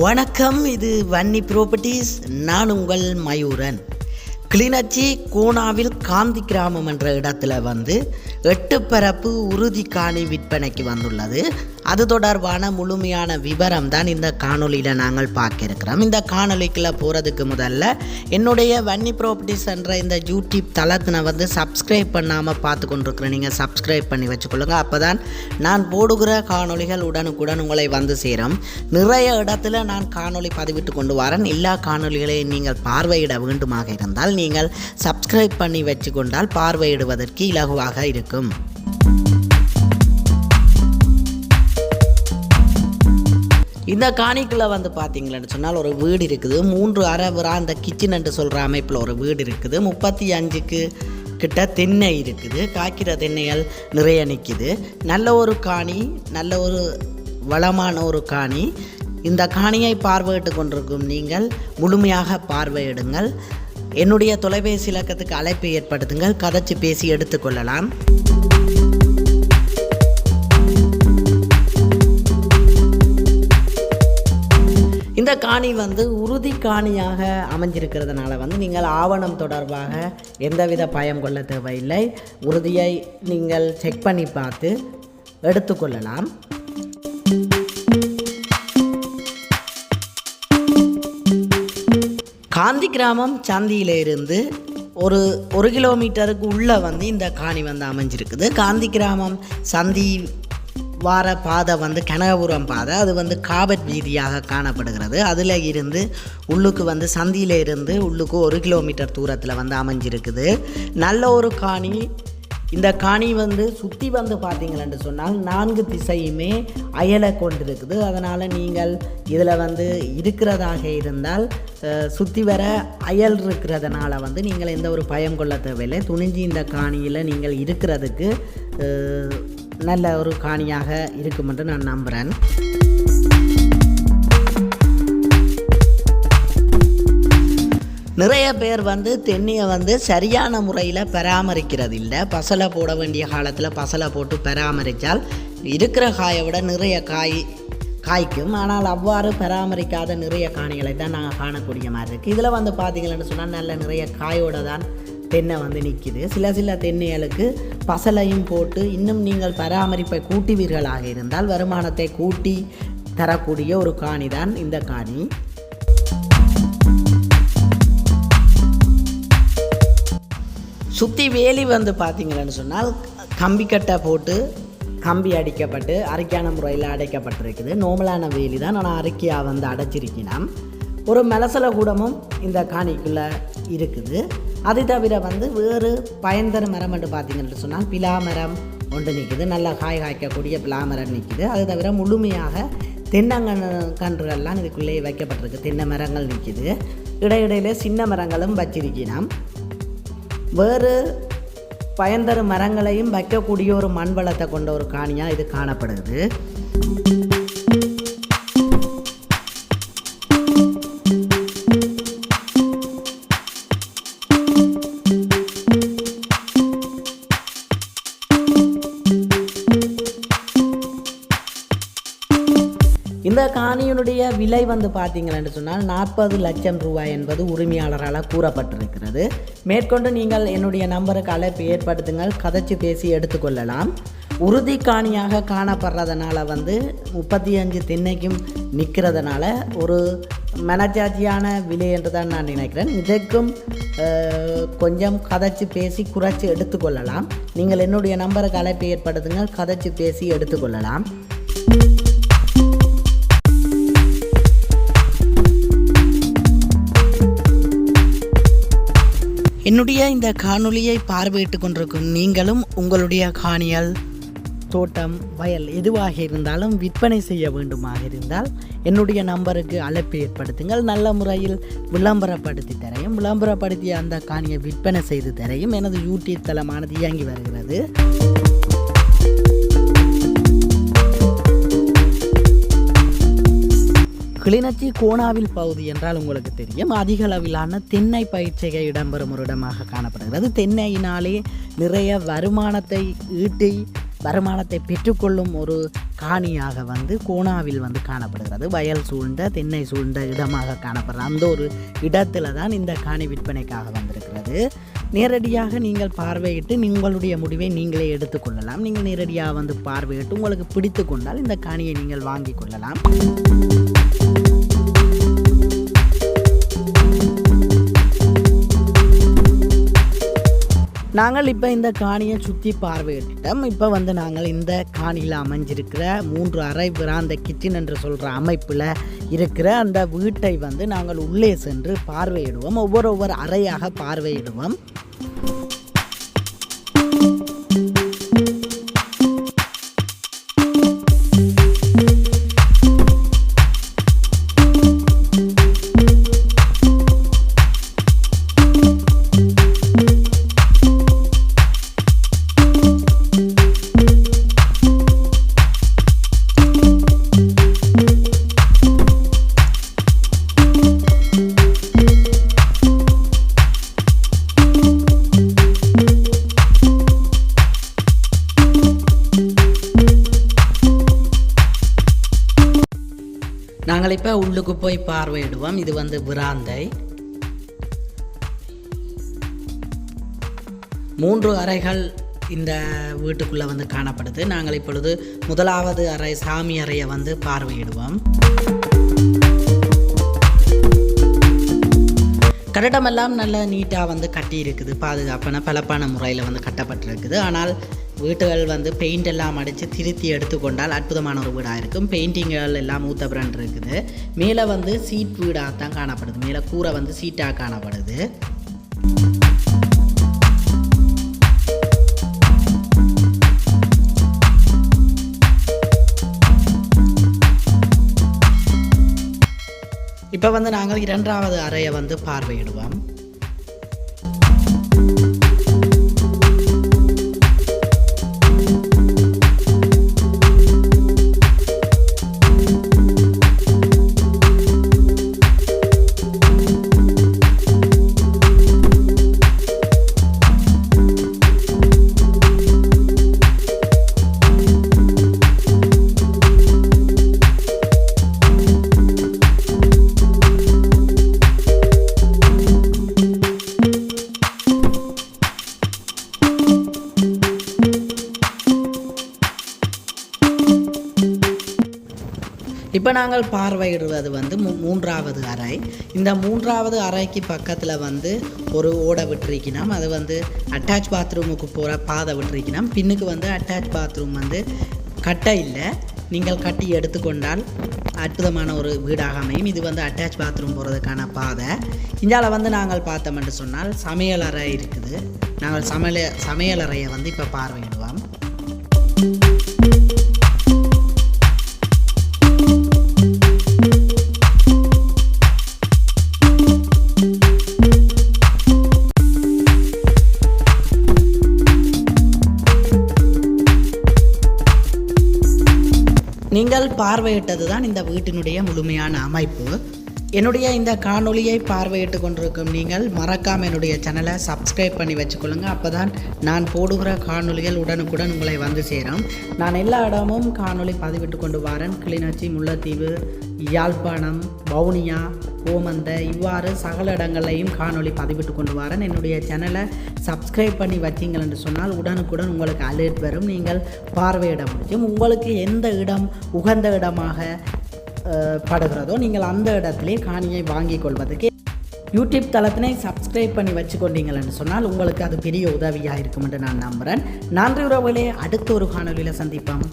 வணக்கம், இது வன்னி ப்ராப்பர்ட்டிஸ். நான் உங்கள் மயூரன். கிளிநொச்சி கோணாவில் காந்தி கிராமம் என்ற இடத்துல 8 பரப்பு உறுதி காணி விற்பனைக்கு வந்துள்ளது. அது தொடர்பான முழுமையான விவரம் தான் இந்த காணொலியில் நாங்கள் பார்க்க இருக்கிறோம். இந்த காணொலிக்குள்ளே போகிறதுக்கு முதல்ல என்னுடைய வன்னி ப்ராப்பர்ட்டிஸ் என்ற இந்த யூடியூப் தளத்தினை சப்ஸ்கிரைப் பண்ணாமல் பார்த்து கொண்டிருக்கிறேன். நீங்கள் சப்ஸ்கிரைப் பண்ணி வச்சுக்கொள்ளுங்க. அப்போ தான் நான் போடுகிற காணொலிகள் உடனுக்குடன் உங்களை சேரும். நிறைய இடத்துல நான் காணொலி பதிவிட்டு கொண்டு வரேன். எல்லா காணொலிகளையும் நீங்கள் பார்வையிட வேண்டுமாக இருந்தால் நீங்கள் சப்ஸ்கிரைப் பண்ணி வச்சுக்கொண்டால் பார்வையிடுவதற்கு இலகுவாக இருக்கும். இந்த காணிக்குள்ளே பார்த்தீங்களன்னு சொன்னால் ஒரு வீடு இருக்குது. 3 அறை அந்த கிச்சன் என்று சொல்கிற அமைப்பில் ஒரு வீடு இருக்குது. 35க்கு கிட்ட தென்னை இருக்குது. காய்க்கிற தென்னைகள் நிறைய நிற்கிது. நல்ல ஒரு காணி, நல்ல ஒரு வளமான ஒரு காணி. இந்த காணியை பார்வையிட்டு கொண்டிருக்கும் நீங்கள் முழுமையாக பார்வையிடுங்கள். என்னுடைய தொலைபேசி இலக்கத்துக்கு அழைப்பை ஏற்படுத்துங்கள். கதைச்சு பேசி எடுத்துக்கொள்ளலாம். இந்த காணி உறுதி காணியாக அமைஞ்சிருக்கிறதுனால நீங்கள் ஆவணம் தொடர்பாக எந்தவித பயம் கொள்ள தேவையில்லை. உறுதியை நீங்கள் செக் பண்ணி பார்த்து எடுத்துக்கொள்ளலாம். காந்தி கிராமம் சந்தியிலிருந்து ஒரு கிலோமீட்டருக்கு உள்ளே இந்த காணி அமைஞ்சிருக்குது. காந்தி கிராமம் சந்தி வார பாதை கனகபுரம் பாதை. அது காபட் வீதியாக காணப்படுகிறது. அதில் இருந்து உள்ளுக்கு சந்தியில் இருந்து உள்ளுக்கு 1 கிலோமீட்டர் தூரத்தில் அமைஞ்சிருக்குது. நல்ல ஒரு காணி. இந்த காணி சுற்றி பார்த்தீங்களென்று சொன்னால் 4 திசையுமே அயலை கொண்டிருக்குது. அதனால் நீங்கள் இதில் இருக்கிறதாக இருந்தால் சுற்றி வர அயல் இருக்கிறதுனால நீங்கள் எந்த ஒரு பயம் கொள்ள தேவையில்லை. துணிஞ்சு இந்த காணியில் நீங்கள் இருக்கிறதுக்கு நல்ல ஒரு காணியாக இருக்கும் என்று நான் நம்புகிறேன். நிறைய பேர் தென்னையை சரியான முறையில் பராமரிக்கிறது இல்லை. பசலை போட வேண்டிய காலத்தில் பசலை போட்டு பராமரித்தால் இருக்கிற காயை விட நிறைய காய்க்கும். ஆனால் அவ்வாறு பராமரிக்காத நிறைய காணிகளை தான் நாங்கள் காணக்கூடிய மாதிரி இருக்குது. இதில் பார்த்தீங்கன்னு சொன்னால் நல்ல நிறைய காயோடு தான் தென்னை நிற்கிது. சில தென்னைகளுக்கு பசலையும் போட்டு இன்னும் நீங்கள் பராமரிப்பை கூட்டுவீர்களாக இருந்தால் வருமானத்தை கூட்டி தரக்கூடிய ஒரு காணி தான் இந்த காணி. சுற்றி வேலி பார்த்தீங்கன்னு சொன்னால் கம்பி கட்டை போட்டு கம்பி அடிக்கப்பட்டு அரைக்கான முறையில் அடைக்கப்பட்டிருக்குது. நோமலான வேலி தான். ஆனால் அரைக்கியாக அடைச்சிருக்கினான். ஒரு மலசல கூடமும் இந்த காணிக்குள்ளே இருக்குது. அது தவிர வேறு பயன்தர மரம் என்று பார்த்தீங்கன்னு சொன்னால் பிலாமரம் ஒன்று நிற்குது. நல்லா காய்க்கக்கூடிய பிலாமரம் நிற்குது. அது தவிர முழுமையாக தென்னங்கன்றுகள்லாம் இதுக்குள்ளே வைக்கப்பட்டிருக்கு. தென்னை மரங்கள் நிற்குது. இடையிடையிலே சின்ன மரங்களும் வச்சிருக்கினான். வேறு பயன்தர மரங்களையும் வைக்கக்கூடிய ஒரு மண் வளத்தை கொண்ட ஒரு காணியாக இது காணப்படுது. இந்த காணியினுடைய விலை பார்த்தீங்கன்னு சொன்னால் 40 லட்சம் ரூபாய் என்பது உரிமையாளரால் கூறப்பட்டிருக்கிறது. மேற்கொண்டு நீங்கள் என்னுடைய நம்பருக்கு அழைப்பு ஏற்படுத்துங்கள். கதைச்சு பேசி எடுத்துக்கொள்ளலாம். உறுதி காணியாக காணப்படுறதுனால 35 தென்னைக்கும் நிற்கிறதுனால ஒரு மனச்சாட்சியான விலை என்று தான் நான் நினைக்கிறேன். இதற்கும் கொஞ்சம் கதைச்சு பேசி குறைச்சி எடுத்துக்கொள்ளலாம். நீங்கள் என்னுடைய நம்பருக்கு அழைப்பு ஏற்படுத்துங்கள். கதைச்சு பேசி எடுத்துக்கொள்ளலாம். என்னுடைய இந்த காணொலியை பார்வையிட்டு கொண்டிருக்கும் நீங்களும் உங்களுடைய காணியால் தோட்டம் வயல் எதுவாக இருந்தாலும் விற்பனை செய்ய வேண்டுமாக இருந்தால் என்னுடைய நம்பருக்கு அழைப்பு ஏற்படுத்துங்கள். நல்ல முறையில் விளம்பரப்படுத்தி தரையும். விளம்பரப்படுத்திய அந்த காணியை விற்பனை செய்து தரையும் எனது யூடியூப் தளமானது இயங்கி வருகிறது. கிளிநொச்சி கோணாவில் பகுதி என்றால் உங்களுக்கு தெரியும். அதிக அளவிலான தென்னை பயிற்சிகை இடம்பெறும் ஒரு இடமாக காணப்படுகிறது. தென்னையினாலே நிறைய வருமானத்தை ஈட்டி வருமானத்தை பெற்றுக்கொள்ளும் ஒரு காணியாக வந்து கோணாவில் வந்து காணப்படுகிறது. வயல் சூழ்ந்த தென்னை சூழ்ந்த இடமாக காணப்படுற அந்த ஒரு இடத்துல தான் இந்த காணி விற்பனைக்காக வந்திருக்கிறது. நேரடியாக நீங்கள் பார்வையிட்டு உங்களுடைய முடிவை நீங்களே எடுத்துக்கொள்ளலாம். நீங்கள் நேரடியாக வந்து பார்வையிட்டு உங்களுக்கு பிடித்து கொண்டால் இந்த காணியை நீங்கள் வாங்கி கொள்ளலாம். நாங்கள் இப்போ இந்த காணியை சுற்றி பார்வையிட்டோம். இப்போ வந்து நாங்கள் இந்த காணியில் அமைஞ்சிருக்கிற 3 அறை அந்த கிச்சன் என்று சொல்கிற அமைப்பில் இருக்கிற அந்த வீட்டை வந்து நாங்கள் உள்ளே சென்று பார்வையிடுவோம். ஒவ்வொரு அறையாக பார்வையிடுவோம். நாங்கள் இப்போ உள்ளுக்கு போய் பார்வையிடுவோம். இது வந்து விராந்தை. 3 அறைகள் இந்த வீட்டுக்குள்ளே வந்து காணப்படுது. நாங்கள் இப்பொழுது முதலாவது அறை சாமி அறையை வந்து பார்வையிடுவோம். கட்டடமெல்லாம் நல்ல நீட்டாக வந்து கட்டி இருக்குது. பாதுகாப்பான பலப்பான முறையில் வந்து கட்டப்பட்டிருக்குது. ஆனால் வீட்டுகள் வந்து பெயிண்ட் எல்லாம் அடித்து திருத்தி எடுத்துக்கொண்டால் அற்புதமான ஒரு வீடாக இருக்கும். பெயிண்டிங்கள் எல்லாம் ஊத்தபிரண்டு இருக்குது. மேலே வந்து சீட் வீடாக தான் காணப்படுது. மேலே கூரை வந்து சீட்டாக காணப்படுது. இப்போ வந்து நாங்கள் 2வது அறையை வந்து பார்வையிடுவோம். இப்போ நாங்கள் பார்வையிடுவது வந்து 3வது அறை. இந்த 3வது அறைக்கு பக்கத்தில் வந்து ஒரு ஓடை விட்டுருக்கணும். அது வந்து அட்டாச் பாத்ரூமுக்கு போகிற பாதை விட்டுருக்கணும். பின்னுக்கு வந்து அட்டாச் பாத்ரூம் வந்து கட்டை இல்லை. நீங்கள் கட்டி எடுத்துக்கொண்டால் அற்புதமான ஒரு வீடாக அமையும். இது வந்து அட்டாச் பாத்ரூம் போகிறதுக்கான பாதை. இந்தியாவில் வந்து நாங்கள் பார்த்தோம் என்று சொன்னால் சமையல் அறை இருக்குது. நாங்கள் சமையல் அறையை வந்து இப்போ பார்வையிடுவோம். நீங்கள் பார்வையிட்டது தான் இந்த வீட்டினுடைய முழுமையான அமைப்பு. என்னுடைய இந்த காணொளியை பார்வையிட்டு கொண்டிருக்கும் நீங்கள் மறக்காமல் என்னுடைய சேனலை சப்ஸ்கிரைப் பண்ணி வச்சுக்கொள்ளுங்கள். அப்போ தான் நான் போடுகிற காணொளிகள் உடனுக்குடன் உங்களை வந்து சேரும். நான் எல்லா இடமும் காணொளி பதிவிட்டு கொண்டு வரேன். கிளிநொச்சி, முல்லைத்தீவு, யாழ்ப்பாணம், வவுனியா, ஓமந்த இவ்வாறு சகல இடங்களையும் காணொளி பதிவிட்டு கொண்டு வரேன். என்னுடைய சேனலை சப்ஸ்கிரைப் பண்ணி வச்சிங்கள் என்று சொன்னால் உடனுக்குடன் உங்களுக்கு அலர்ட் வரும். நீங்கள் பார்வையிட முடியும். உங்களுக்கு எந்த இடம் உகந்த இடமாக படுகிறதோ நீங்கள் அந்த இடத்திலே காணியை வாங்கி கொள்வதற்கு யூடியூப் தளத்தினை சப்ஸ்கிரைப் பண்ணி வச்சுக்கொண்டீங்கள்னு சொன்னால் உங்களுக்கு அது பெரிய உதவியாக இருக்கும் என்று நான் நம்புகிறேன். நன்றி உறவுகளே, அடுத்த ஒரு காணொலியில் சந்திப்போம்.